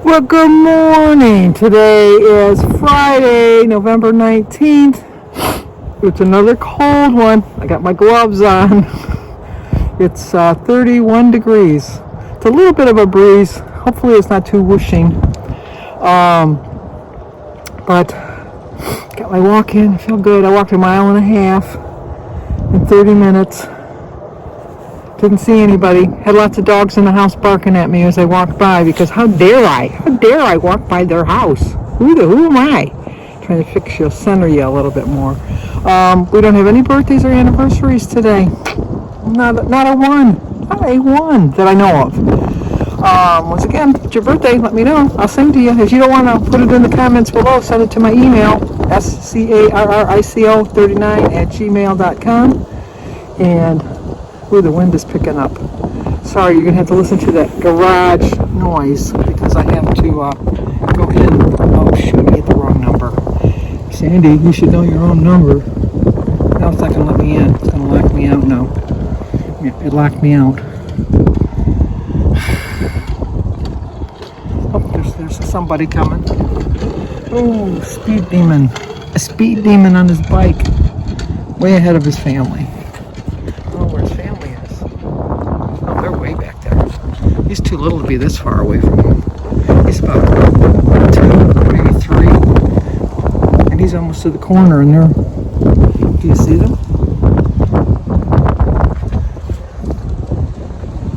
Well, good morning. Today is Friday, November 19th. It's another cold one. I got my gloves on. It's 31 degrees. It's a little bit of a breeze. Hopefully it's not too whooshing. But got my walk in. I feel good. I walked 1.5 miles in 30 minutes. Didn't see anybody. Had lots of dogs in the house barking at me as I walked by because how dare I walk by their house? Who am I? Trying to fix you, center you a little bit more. We don't have any birthdays or anniversaries today. Not a one that I know of. Once again, if it's your birthday, let me know. I'll sing to you. If you don't want to put it in the comments below, send it to my email, scarrico39@gmail.com. And the wind is picking up. Sorry, you're going to have to listen to that garage noise because I have to go in. Oh, shoot, I hit the wrong number. Sandy, you should know your own number. Now it's not going to let me in. It's going to lock me out now. Yeah, it locked me out. Oh, there's somebody coming. Oh, speed demon. A speed demon on his bike. Way ahead of his family. He's too little to be this far away from him. He's about 2, maybe 3. And he's almost to the corner in there. Do you see them?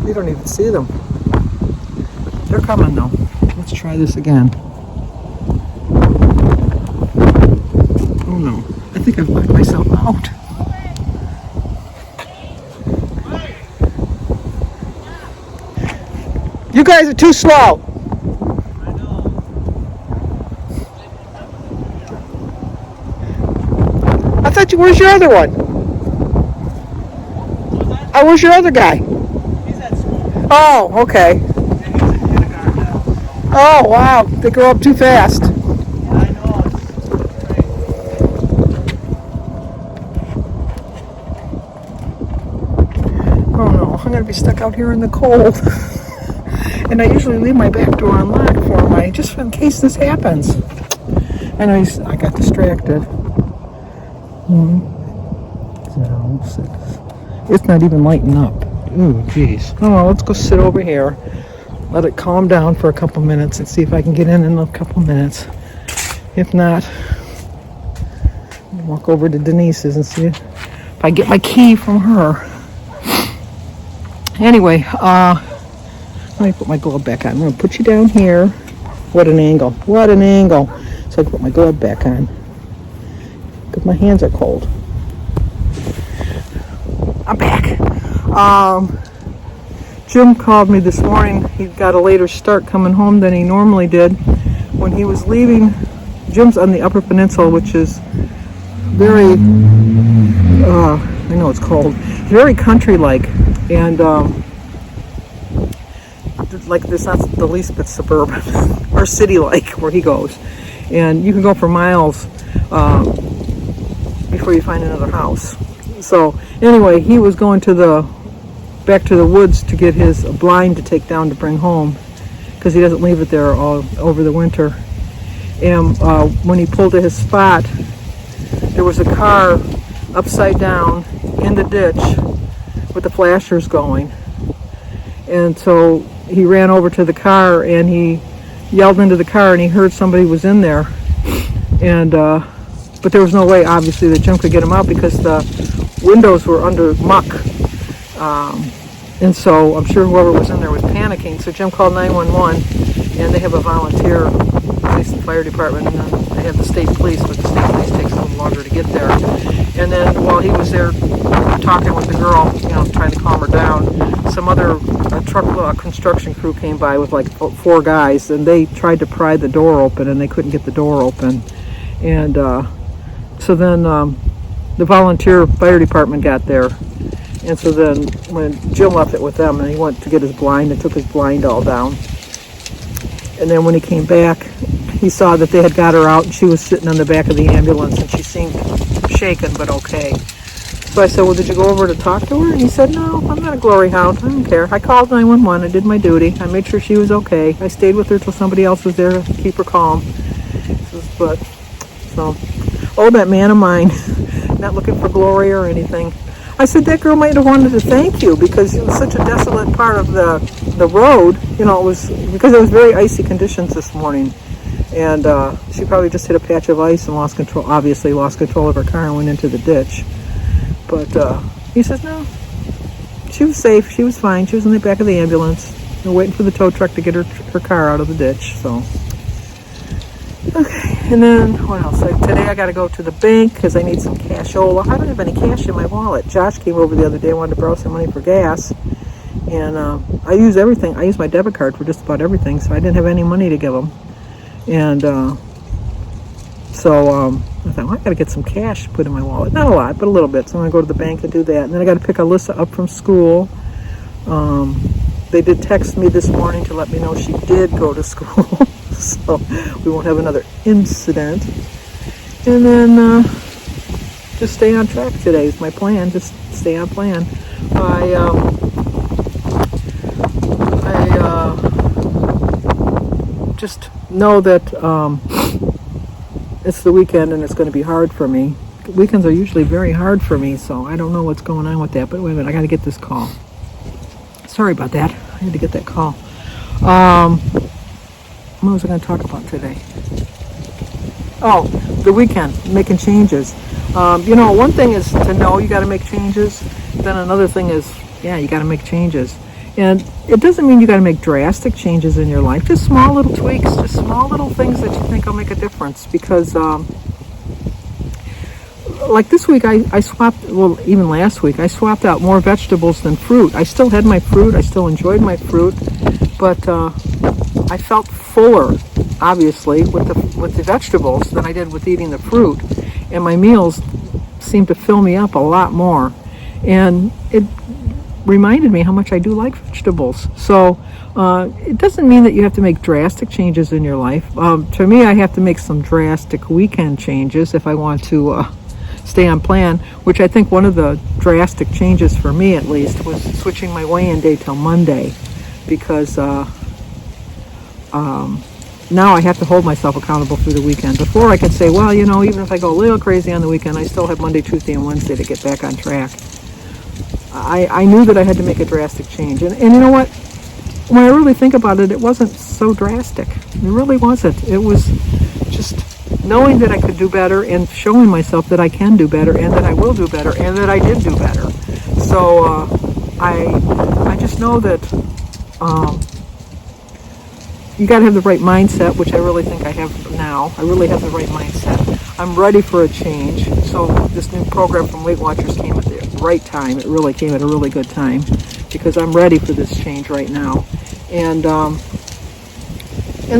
You don't even see them. They're coming though. Let's try this again. Oh no. I think I've locked myself out. You guys are too slow. I know. I thought where's your other one? Where's your other guy? He's at school. Oh, okay. And he's in kindergarten now. Oh, wow. They grow up too fast. Yeah, I know. It's great. Oh no, I'm going to be stuck out here in the cold. And I usually leave my back door unlocked for him, just in case this happens. I know I got distracted. 6. It's not even lighting up. Ooh, jeez. Oh, let's go sit over here. Let it calm down for a couple minutes and see if I can get in a couple minutes. If not, I'll walk over to Denise's and see if I get my key from her. Anyway, let me put my glove back on. I'm going to put you down here. What an angle. What an angle. So I can put my glove back on. Because my hands are cold. I'm back. Jim called me this morning. He got a later start coming home than he normally did. When he was leaving, Jim's on the Upper Peninsula, which is very, I know it's cold, very country-like. And, like there's not the least bit suburban or city-like where he goes, and you can go for miles before you find another house. So anyway, he was going back to the woods to get his blind to take down to bring home because he doesn't leave it there all over the winter. And when he pulled to his spot, there was a car upside down in the ditch with the flashers going, and so he ran over to the car and he yelled into the car and he heard somebody was in there, and but there was no way obviously that Jim could get him out because the windows were under muck, and so I'm sure whoever was in there was panicking. So Jim called 911 and they have a volunteer police and fire department, and then they have the state police, but the state police takes a little longer to get there. And then while he was there talking with the girl, trying to calm her down, some other construction crew came by with like 4 guys, and they tried to pry the door open and they couldn't get the door open. And so then the volunteer fire department got there, and so then when Jim left it with them and he went to get his blind and took his blind all down, and then when he came back he saw that they had got her out and she was sitting on the back of the ambulance and she seemed shaken but okay. So I said, well, did you go over to talk to her? And he said, no, I'm not a glory hound. I don't care. I called 911. I did my duty. I made sure she was okay. I stayed with her till somebody else was there to keep her calm. But, so, oh, that man of mine, not looking for glory or anything. I said, that girl might have wanted to thank you because it was such a desolate part of the road. You know, it was because it was very icy conditions this morning. And she probably just hit a patch of ice and lost control of her car and went into the ditch. But he says, no, she was safe. She was fine. She was in the back of the ambulance. They're waiting for the tow truck to get her car out of the ditch. So, okay. And then what else? Today I got to go to the bank because I need some cashola. I don't have any cash in my wallet. Josh came over the other day, wanted to borrow some money for gas. And I use everything. I use my debit card for just about everything, so I didn't have any money to give him. And so I thought, well, I got to get some cash to put in my wallet. Not a lot, but a little bit. So I'm going to go to the bank and do that. And then I got to pick Alyssa up from school. They did text me this morning to let me know she did go to school. So we won't have another incident. And then just stay on track today is my plan. Just stay on plan. I just know that it's the weekend and it's going to be hard for me. Weekends are usually very hard for me, so I don't know what's going on with that. But wait a minute, I got to get this call. Sorry about that. I had to get that call. What was I going to talk about today? Oh, the weekend, making changes. You know, one thing is to know you got to make changes. Then another thing is, yeah, you got to make changes. And it doesn't mean you got to make drastic changes in your life. Just small little tweaks, just small little things that you think will make a difference. Because, like this week, I swapped, well, even last week, I swapped out more vegetables than fruit. I still had my fruit. I still enjoyed my fruit. But I felt fuller, obviously, with the vegetables than I did with eating the fruit. And my meals seemed to fill me up a lot more. And it reminded me how much I do like vegetables. So it doesn't mean that you have to make drastic changes in your life. To me, I have to make some drastic weekend changes if I want to stay on plan, which I think one of the drastic changes for me, at least, was switching my weigh-in day till Monday, because now I have to hold myself accountable through the weekend. Before I could say, well, you know, even if I go a little crazy on the weekend, I still have Monday, Tuesday, and Wednesday to get back on track. I knew that I had to make a drastic change. And you know what? When I really think about it, it wasn't so drastic. It really wasn't. It was just knowing that I could do better and showing myself that I can do better and that I will do better and that I did do better. So I just know that you got to have the right mindset, which I really think I have now. I really have the right mindset. I'm ready for a change. So this new program from Weight Watchers came at the right time. It really came at a really good time because I'm ready for this change right now. And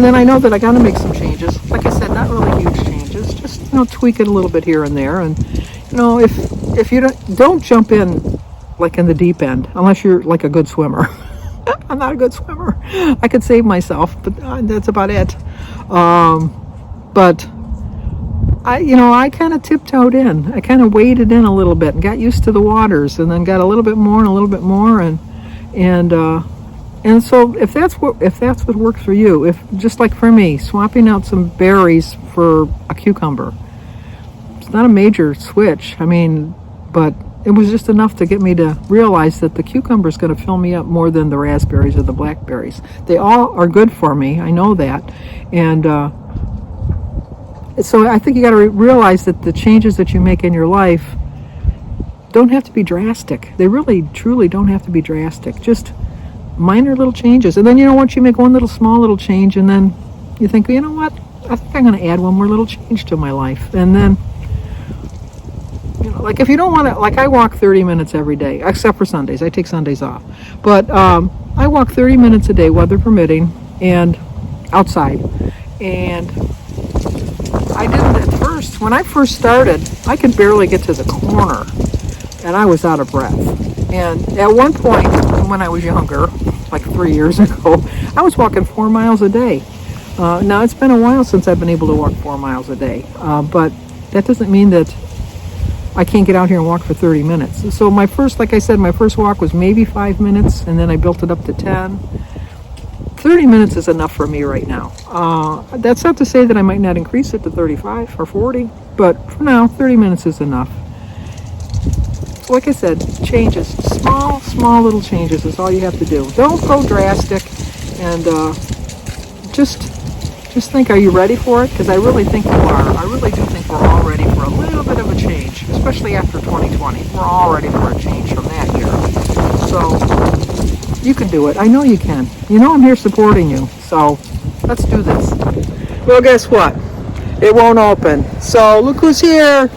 then I know that I got to make some changes. Like I said, not really huge changes. Just, you know, tweak it a little bit here and there. And, you know, if you don't jump in like in the deep end, unless you're like a good swimmer. I'm not a good swimmer. I could save myself, but that's about it. But I kind of tiptoed in. I kind of waded in a little bit and got used to the waters, and then got a little bit more and a little bit more, and so if that's what works for you, if just like for me, swapping out some berries for a cucumber, it's not a major switch. I mean, but it was just enough to get me to realize that the cucumber is going to fill me up more than the raspberries or the blackberries. They all are good for me. I know that. And so I think you got to realize that the changes that you make in your life don't have to be drastic. They really, truly don't have to be drastic. Just minor little changes. And then, you know, once you make one small little change, and then you think, well, you know what? I think I'm going to add one more little change to my life. And then, you know, like if you don't want to, like I walk 30 minutes every day, except for Sundays. I take Sundays off. But I walk 30 minutes a day, weather permitting, and outside. And I didn't at first. When I first started, I could barely get to the corner, and I was out of breath. And at one point, when I was younger, like 3 years ago, I was walking 4 miles a day. Now, it's been a while since I've been able to walk 4 miles a day. But that doesn't mean that I can't get out here and walk for 30 minutes. So my first, like I said, my first walk was maybe 5 minutes, and then I built it up to 10. 30 minutes is enough for me right now. That's not to say that I might not increase it to 35 or 40, but for now, 30 minutes is enough. Like I said, changes, small little changes is all you have to do. Don't go drastic, and just think, are you ready for it? Because I really think you are. I really do think we're all ready for a little bit of a change, especially after 2020. We're all ready for a change from that year. So you can do it. I know you can. You know I'm here supporting you. So let's do this. Well, guess what? It won't open. So look who's here.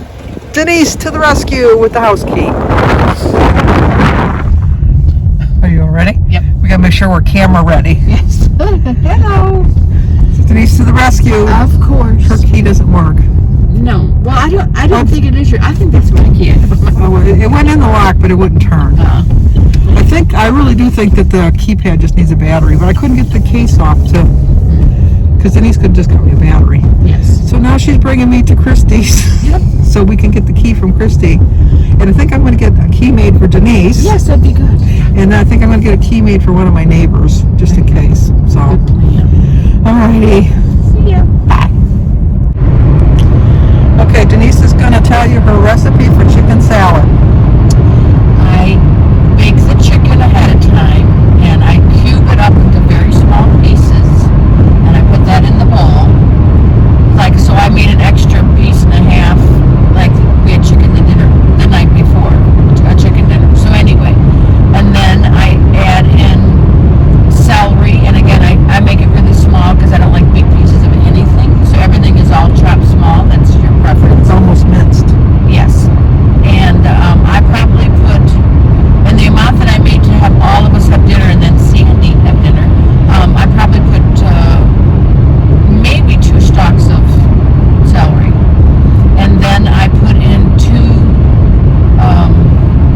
Denise to the rescue with the house key. Are you all ready? Yep. We gotta make sure we're camera ready. Yes. Hello. Denise to the rescue. Of course. Her key doesn't work. No. Well, I don't think it is your. I think that's my key. Oh, it went in the lock, but it wouldn't turn. I really do think that the keypad just needs a battery, but I couldn't get the case off because Denise could just got me a battery. Yes. So now she's bringing me to Christie's. Yep. So we can get the key from Christie. And I think I'm going to get a key made for Denise. Yes, that'd be good. And I think I'm going to get a key made for one of my neighbors, just in case. So, Good plan. alrighty. See ya. Bye. Okay, Denise is going to tell you her recipe for chicken salad. I bake the chicken ahead of time, and I cube it up into very small pieces, and I put that in the bowl. So I made an extra piece and a half. Like we had chicken dinner the night before, a chicken dinner. So anyway, and then I add in celery, and again I make it really small because I don't like big pieces of anything. So everything is all chopped small. That's your preference. It's almost minced. Yes. And I probably put, in the amount that I made to have all of us have dinner and then Sandy have dinner, I probably put maybe 2 stalks of celery. And then I put in 2, I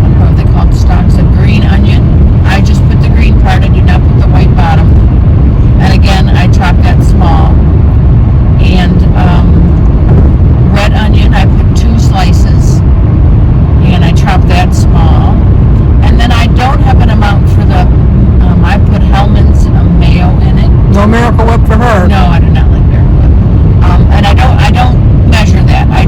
don't know what they call it, stalks of green onion. I just put the green part, I do not put the white bottom. And again, I chop that small. And red onion, I put 2 slices. And I chop that small. And then I don't have an amount for the, I put Hellman's mayo in it. No Miracle Whip for her. No, I do not like Miracle Whip. And I don't measure that. I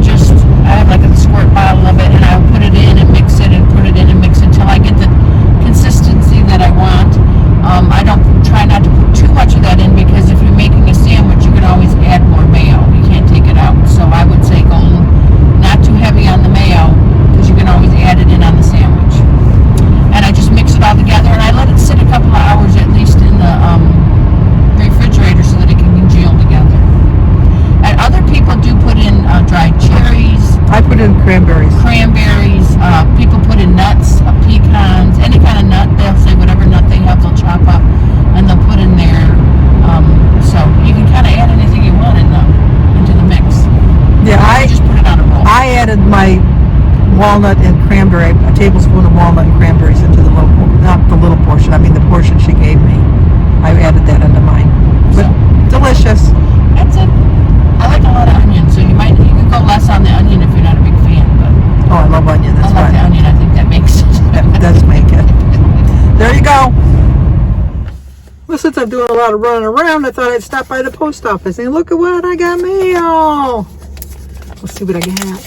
have like a squirt bottle of it, and I put it in and mix it and put it in and mix it until I get the consistency that I want. I don't try not to put too much of that in because if you're making a sandwich, you can always add more mayo. You can't take it out. So I would say go not too heavy on the mayo because you can always add it in on the sandwich. And I just mix it all together, and I let it sit a couple of hours at least in the refrigerator so that it can congeal together. And other people do put in dried cherries. I put in cranberries. People put in nuts, pecans, any kind of nut. They'll say whatever nut they have, they'll chop up and they'll put in there. So you can kind of add anything you want into the mix. Yeah, I just put it on a roll. I added my walnut and cranberry, a tablespoon of walnut and cranberries into the little, not the little portion, I mean the portion she gave me. I added that into mine. But delicious. That's it. I like a lot of onion, so you can go less on the onion if you're not a big fan. But Oh, I love onion, that's I like the right. onion. I think that makes it. That does make it. There you go. Well, since I'm doing a lot of running around, I thought I'd stop by the post office and look at what I got mail. Let's see what I got.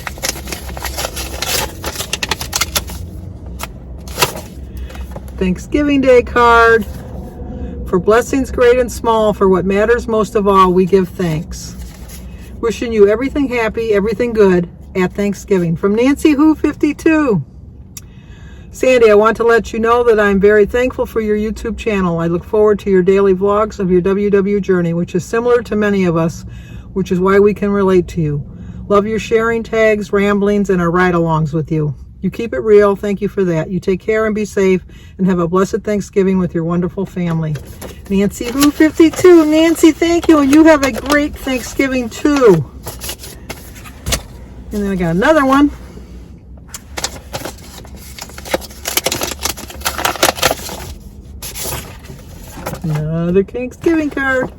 Thanksgiving Day card. For blessings great and small, for what matters most of all, we give thanks. Wishing you everything happy, everything good at Thanksgiving. From Nancy Who 52. Sandy, I want to let you know that I'm very thankful for your YouTube channel. I look forward to your daily vlogs of your WW journey, which is similar to many of us, which is why we can relate to you. Love your sharing tags, ramblings, and our ride-alongs with you. You keep it real. Thank you for that. You take care and be safe, and have a blessed Thanksgiving with your wonderful family. Nancy Who 52. Nancy, thank you, and you have a great Thanksgiving too. And then I got another one. Another Thanksgiving card.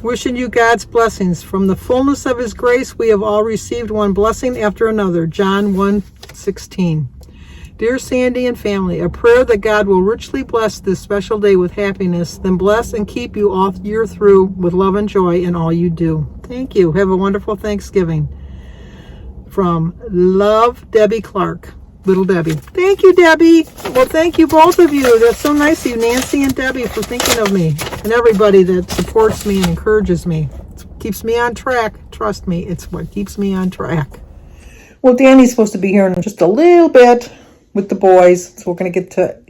Wishing you God's blessings. From the fullness of his grace, we have all received one blessing after another. John 1:17. 16. Dear Sandy and family, a prayer that God will richly bless this special day with happiness, then bless and keep you all year through with love and joy in all you do. Thank you. Have a wonderful Thanksgiving. From Love, Debbie Clark. Little Debbie. Thank you, Debbie. Well, thank you, both of you. That's so nice of you, Nancy and Debbie, for thinking of me. And everybody that supports me and encourages me. It keeps me on track. Trust me, it's what keeps me on track. Well, Danny's supposed to be here in just a little bit with the boys. So we're going to get to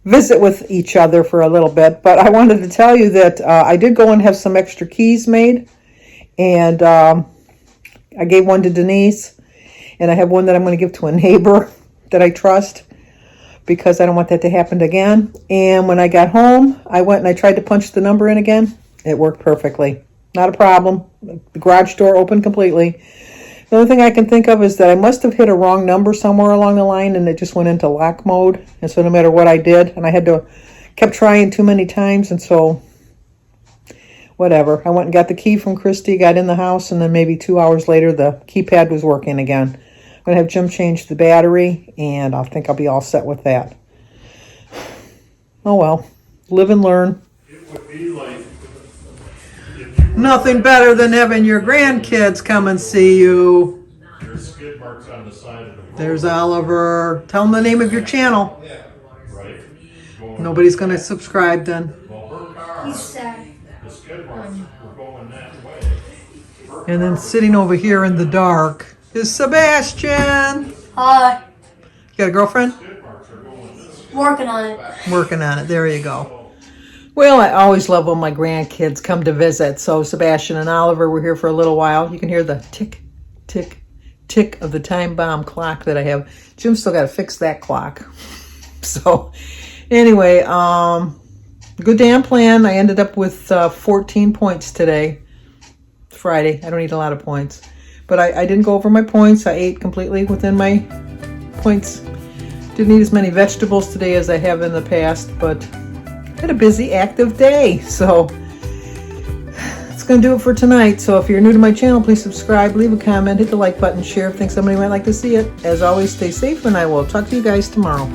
visit with each other for a little bit. But I wanted to tell you that I did go and have some extra keys made. And I gave one to Denise. And I have one that I'm going to give to a neighbor that I trust, because I don't want that to happen again. And when I got home, I went and I tried to punch the number in again. It worked perfectly. Not a problem. The garage door opened completely. The only thing I can think of is that I must have hit a wrong number somewhere along the line and it just went into lock mode. And so no matter what I did, and I kept trying too many times, and so whatever. I went and got the key from Christy, got in the house, and then maybe 2 hours later the keypad was working again. I'm going to have Jim change the battery, and I think I'll be all set with that. Oh well, live and learn. It would be like Nothing better than having your grandkids come and see you. there's skid marks on the side of the road. There's Oliver. Tell them the name of your channel. Right? Going, Nobody's going to subscribe then. well, her car, He's sad. the skid marks were going that way. And then sitting over here in the dark is Sebastian. Hi. You got a girlfriend? Skid marks are going this way. Working on it. Working on it. There you go. Well, I always love when my grandkids come to visit. So Sebastian and Oliver were here for a little while. You can hear the tick, tick, tick of the time bomb clock that I have. Jim's still got to fix that clock. So anyway, good damn plan. I ended up with 14 points today. It's Friday. I don't need a lot of points. But I didn't go over my points. I ate completely within my points. Didn't eat as many vegetables today as I have in the past, but had a busy, active day. So that's going to do it for tonight. So if you're new to my channel, please subscribe, leave a comment, hit the like button, share if you think somebody might like to see it. As always, stay safe, and I will talk to you guys tomorrow.